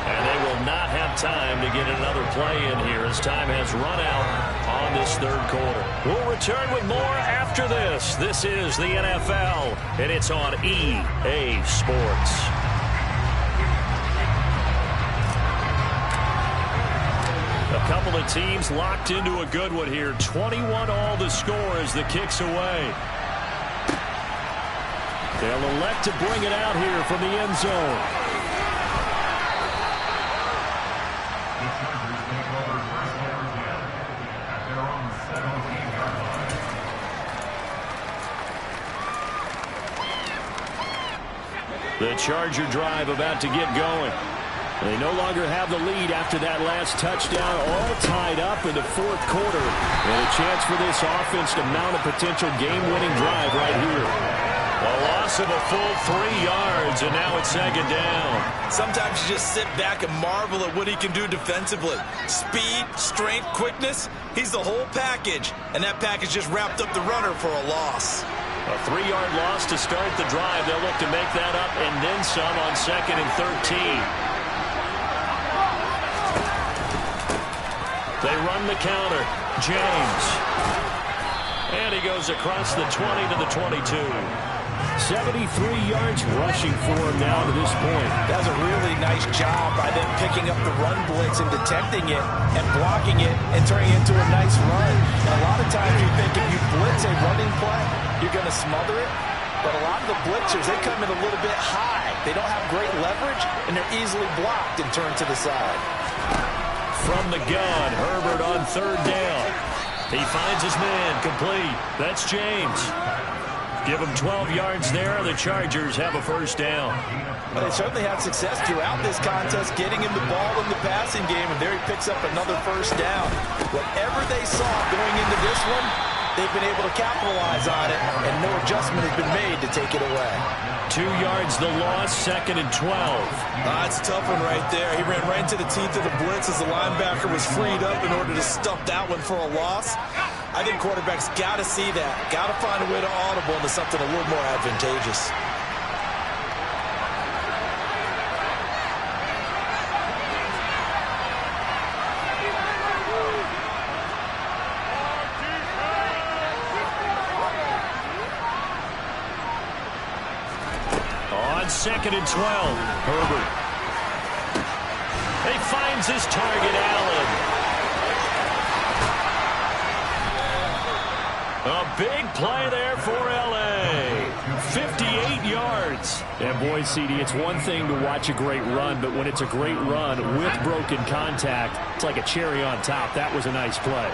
And they will not have time to get another play in here as time has run out on this 3rd quarter. We'll return with more after this. This is the NFL, and it's on EA Sports. A couple of teams locked into a good one here. 21 all to score as the kick's away. They'll elect to bring it out here from the end zone. The Chargers take over 1st and 10 at their own 17-yard line. The Charger drive about to get going. They no longer have the lead after that last touchdown, all tied up in the 4th quarter. And a chance for this offense to mount a potential game-winning drive right here. A loss of a full 3 yards, and now it's 2nd down. Sometimes you just sit back and marvel at what he can do defensively. Speed, strength, quickness, he's the whole package. And that package just wrapped up the runner for a loss. A 3-yard loss to start the drive. They'll look to make that up and then some on 2nd and 13. They run the counter. James. And he goes across the 20 to the 22. 73 yards rushing for him now to this point. That's a really nice job by them picking up the run blitz and detecting it and blocking it and turning it into a nice run. And a lot of times you think if you blitz a running play, you're going to smother it. But a lot of the blitzers, they come in a little bit high. They don't have great leverage, and they're easily blocked and turned to the side. From the gun, Herbert on 3rd down. He finds his man, complete. That's James. Give him 12 yards there. The Chargers have a 1st down. Well, they certainly had success throughout this contest, getting him the ball in the passing game, and there he picks up another 1st down. Whatever they saw going into this one, they've been able to capitalize on it, and no adjustment has been made to take it away. 2 yards the loss, 2nd and 12. That's a tough one right there. He ran right into the teeth of the blitz as the linebacker was freed up in order to stuff that one for a loss. I think quarterbacks got to see that. Got to find a way to audible into something a little more advantageous. On 2nd and 12, Herbert. He finds his target, Allen. A big play there for L.A. 58 yards. And boy, CD, it's one thing to watch a great run, but when it's a great run with broken contact, it's like a cherry on top. That was a nice play.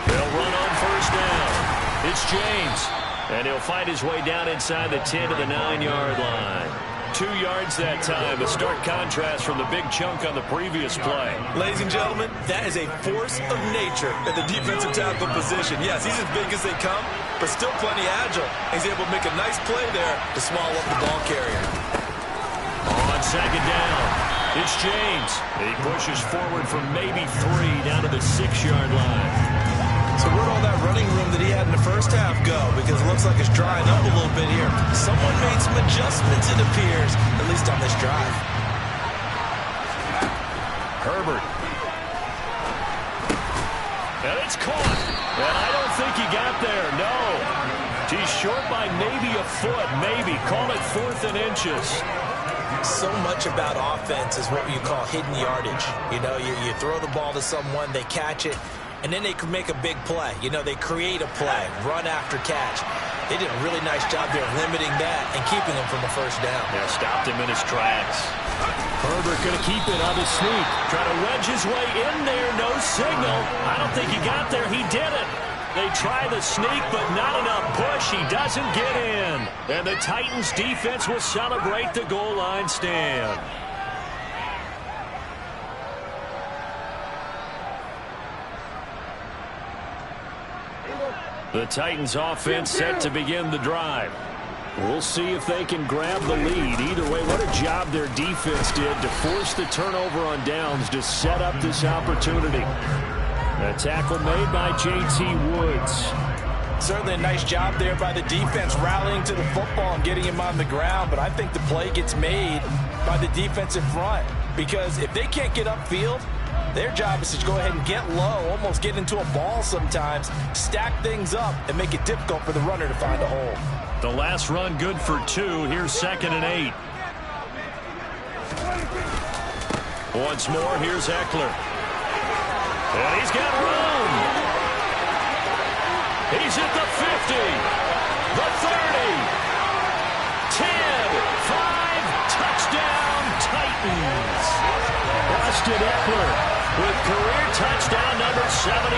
They'll run on 1st down. It's James. And he'll find his way down inside the 10 to the 9-yard line. 2 yards that time. A stark contrast from the big chunk on the previous play. Ladies and gentlemen, that is a force of nature at the defensive tackle position. Yes, he's as big as they come, but still plenty agile. He's able to make a nice play there to swallow up the ball carrier. On second down, it's James. He pushes forward from maybe 3 down to the 6-yard line. So where'd all that running room that he had in the first half go? Because it looks like it's drying up a little bit here. Someone made some adjustments, it appears, at least on this drive. Herbert. And it's caught. And I don't think he got there, no. He's short by maybe a foot, maybe. Call it 4th and inches. So much about offense is what you call hidden yardage. You know, you throw the ball to someone, they catch it, and then they can make a big play. You know, they create a play, run after catch. They did a really nice job there limiting that and keeping him from a first down. Yeah, stopped him in his tracks. Herbert going to keep it on the sneak. Trying to wedge his way in there, no signal. I don't think he got there. He did it. They try the sneak, but not enough push. He doesn't get in. And the Titans defense will celebrate the goal line stand. The Titans offense set to begin the drive. We'll see if they can grab the lead. Either way, what a job their defense did to force the turnover on downs to set up this opportunity. A tackle made by J.T. Woods. Certainly a nice job there by the defense rallying to the football and getting him on the ground, but I think the play gets made by the defensive front because if they can't get upfield, their job is to go ahead and get low, almost get into a ball sometimes, stack things up, and make it difficult for the runner to find a hole. The last run good for 2. Here's 2nd and 8. Once more, here's Eckler. And he's got room. He's at the 50, the 30, 10, 5, touchdown, Titans. Austin Eckler with career touchdown number 75.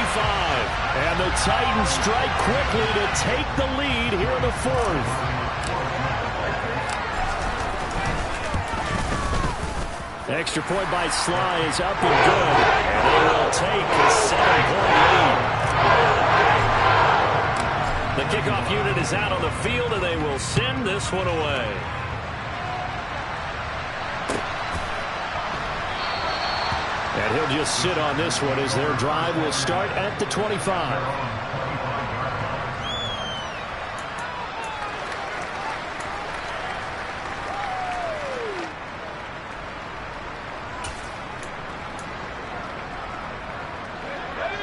And the Titans strike quickly to take the lead here in the 4th. Extra point by Sly is up and good. And they will take a 7-point lead. The kickoff unit is out on the field, and they will send this one away. And he'll just sit on this one as their drive will start at the 25.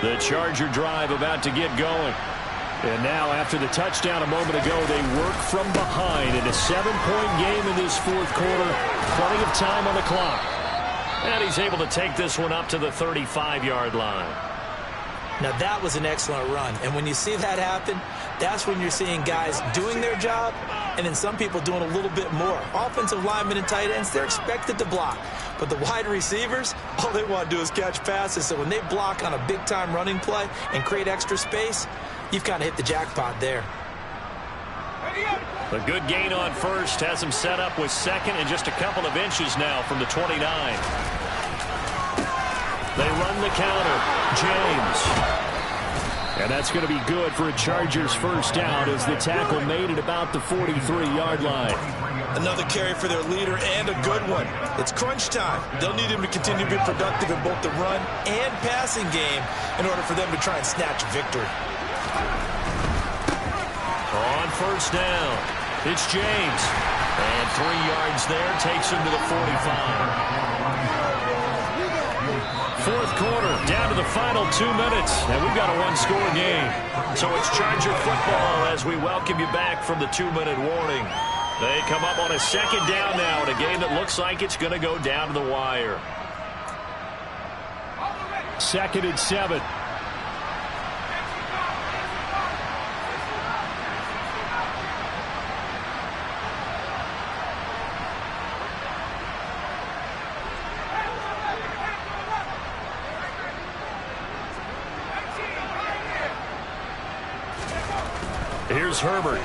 The Charger drive about to get going. And now, after the touchdown a moment ago, they work from behind in a 7-point game in this 4th quarter. Plenty of time on the clock. And he's able to take this one up to the 35-yard line. Now, that was an excellent run. And when you see that happen, that's when you're seeing guys doing their job and then some people doing a little bit more. Offensive linemen and tight ends, they're expected to block. But the wide receivers, all they want to do is catch passes. So when they block on a big-time running play and create extra space, you've kind of hit the jackpot there. A good gain on first has him set up with 2nd and just a couple of inches now from the 29. They run the counter. James. And that's going to be good for a Chargers first down as the tackle made at about the 43-yard line. Another carry for their leader and a good one. It's crunch time. They'll need him to continue to be productive in both the run and passing game in order for them to try and snatch victory. On first down, it's James. And 3 yards there takes him to the 45. 4th quarter, down to the final 2 minutes, and we've got a 1-score game. So it's Charger football as we welcome you back from the 2-minute warning. They come up on a 2nd down now in a game that looks like it's going to go down to the wire. 2nd and 7. Here's Herbert.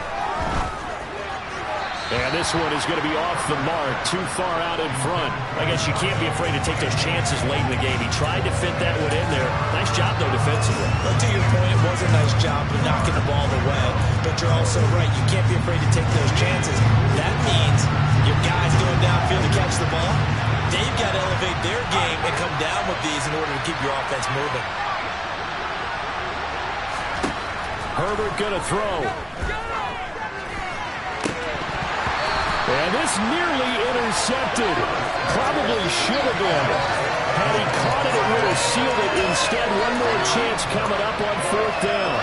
And this one is going to be off the mark, too far out in front. I guess you can't be afraid to take those chances late in the game. He tried to fit that one in there. Nice job, though, defensively. Well, to your point, it was a nice job of knocking the ball away. But you're also right. You can't be afraid to take those chances. That means your guys going downfield to catch the ball, they've got to elevate their game and come down with these in order to keep your offense moving. Herbert going to throw. And this nearly intercepted. Probably should have been. Had he caught it, it would have sealed it. Instead, one more chance coming up on 4th down.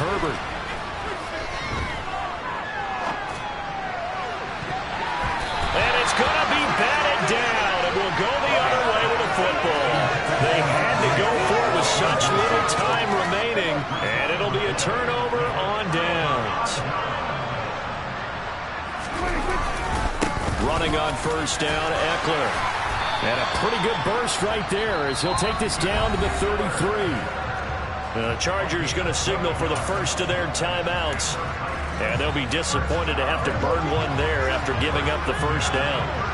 Herbert. And it's going to be batted down. It will go the other way with the football. They had to go for it with such little time remaining, and it'll be a turnover on downs. Running on 1st down, Eckler. And a pretty good burst right there as he'll take this down to the 33. The Chargers going to signal for the first of their timeouts. And they'll be disappointed to have to burn one there after giving up the 1st down.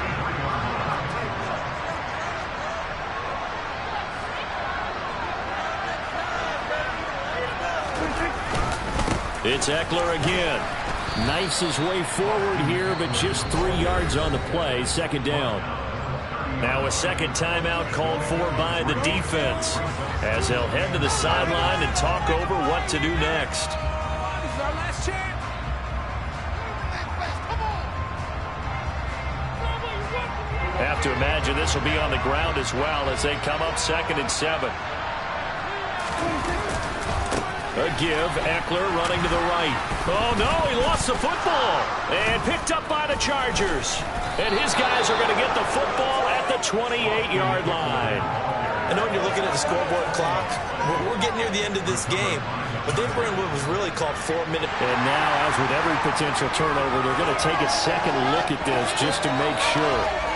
It's Eckler again. Knifes his way forward here, but just 3 yards on the play. 2nd down. Now a second timeout called for by the defense as they'll head to the sideline and talk over what to do next. Have to imagine this will be on the ground as well as they come up 2nd and 7. A give, Eckler running to the right. Oh, no, he lost the football. And picked up by the Chargers. And his guys are going to get the football at the 28-yard line. I know when you're looking at the scoreboard clock, we're getting near the end of this game. But they bring what was really called 4 minutes. And now, as with every potential turnover, they're going to take a second look at this just to make sure.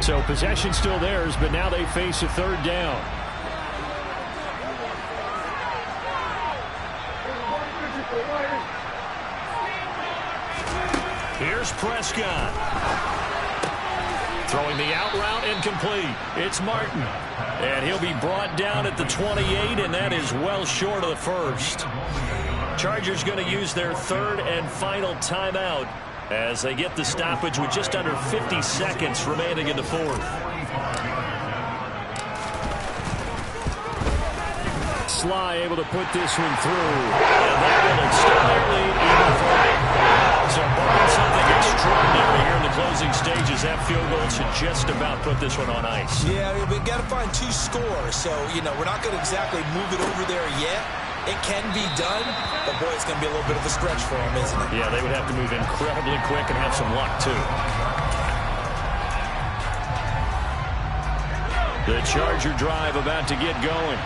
So possession still theirs, but now they face a 3rd down. Here's Prescott. Throwing the out route incomplete. It's Martin. And he'll be brought down at the 28, and that is well short of the 1st. Chargers going to use their 3rd and final timeout as they get the stoppage with just under 50 seconds remaining in the 4th. Sly able to put this one through. And that will extend their lead even further. So barring something extraordinary here in the closing stages, that field goal should just about put this one on ice. Yeah, we've got to find 2 scores. So, we're not going to exactly move it over there yet. It can be done, but boy, it's going to be a little bit of a stretch for them, isn't it? Yeah, they would have to move incredibly quick and have some luck, too. The Charger drive about to get going.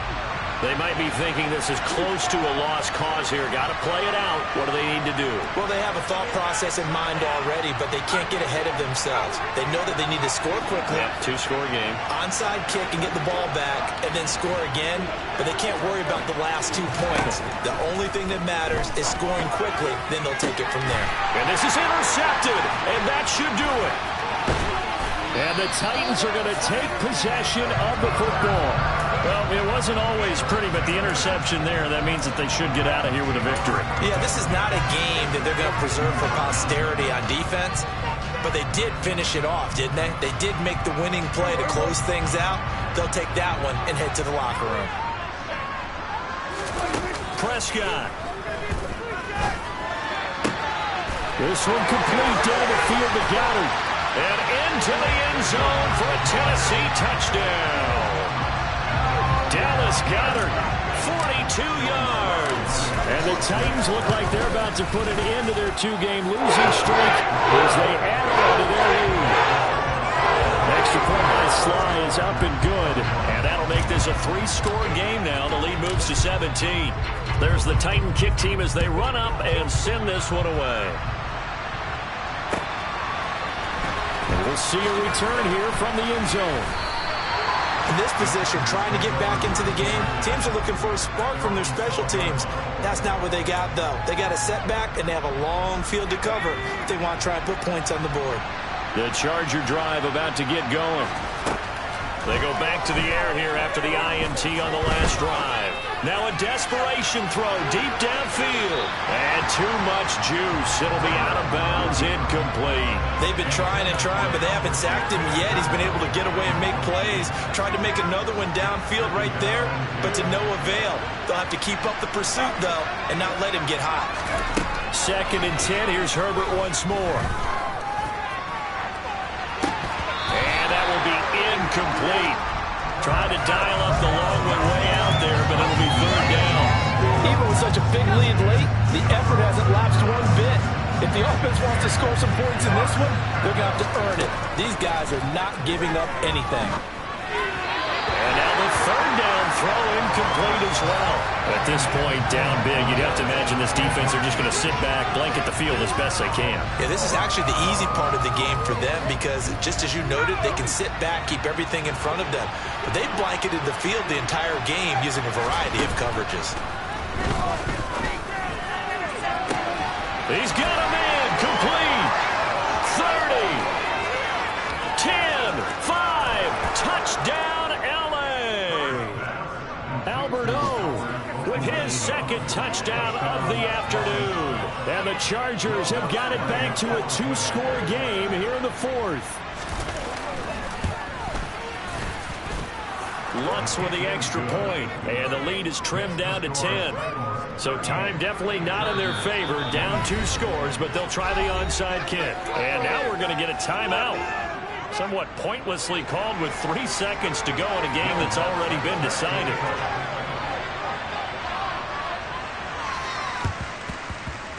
They might be thinking this is close to a lost cause here. Got to play it out. What do they need to do? Well, they have a thought process in mind already, but they can't get ahead of themselves. They know that they need to score quickly. Yeah, 2-score game. Onside kick and get the ball back and then score again, but they can't worry about the last 2 points. The only thing that matters is scoring quickly, then they'll take it from there. And this is intercepted, and that should do it. And the Titans are going to take possession of the football. Well, it wasn't always pretty, but the interception there, that means that they should get out of here with a victory. Yeah, this is not a game that they're going to preserve for posterity on defense, but they did finish it off, didn't they? They did make the winning play to close things out. They'll take that one and head to the locker room. Prescott. This one complete down the field to Goddard. And into the end zone for a Tennessee touchdown. Dallas Goddard, 42 yards. And the Titans look like they're about to put an end to their 2-game losing streak as they add on to their lead. Extra point by Sly is up and good. And that'll make this a 3-score game now. The lead moves to 17. There's the Titan kick team as they run up and send this one away. And we'll see a return here from the end zone. In this position, trying to get back into the game, teams are looking for a spark from their special teams. That's not what they got, though. They got a setback, and they have a long field to cover if they want to try and put points on the board. The Charger drive about to get going. They go back to the air here after the INT on the last drive. Now a desperation throw deep downfield. And too much juice. It'll be out of bounds, incomplete. They've been trying and trying, but they haven't sacked him yet. He's been able to get away and make plays. Tried to make another one downfield right there, but to no avail. They'll have to keep up the pursuit, though, and not let him get hot. 2nd and 10. Here's Herbert once more. Incomplete. Trying to dial up the long one way out there, but it'll be 3rd down. Even with such a big lead late, the effort hasn't lapsed one bit. If the offense wants to score some points in this one, they're going to have to earn it. These guys are not giving up anything. And now the 3rd down throw incomplete as well. At this point, down big, you'd have to imagine this defense are just going to sit back, blanket the field as best they can. Yeah, this is actually the easy part of the game for them because, just as you noted, they can sit back, keep everything in front of them. But they've blanketed the field the entire game using a variety of coverages. He's got a man complete. 30, 10, 5, touchdown LA. Albert O with his 2nd touchdown of the afternoon. And the Chargers have got it back to a 2-score game here in the 4th. Lutz with the extra point, and the lead is trimmed down to 10. So time definitely not in their favor. Down 2 scores, but they'll try the onside kick. And now we're going to get a timeout. Somewhat pointlessly called with 3 seconds to go in a game that's already been decided.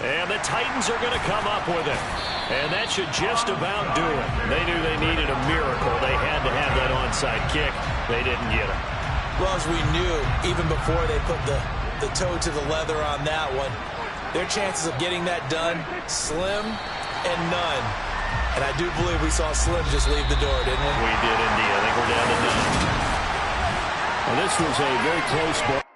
And the Titans are going to come up with it. And that should just about do it. They knew they needed a miracle. They had to have that onside kick. They didn't get it. Well, as we knew, even before they put the toe to the leather on that one, their chances of getting that done, slim and none. And I do believe we saw Slim just leave the door, didn't we? We did indeed. I think we're down to none. Well, this was a very close ball.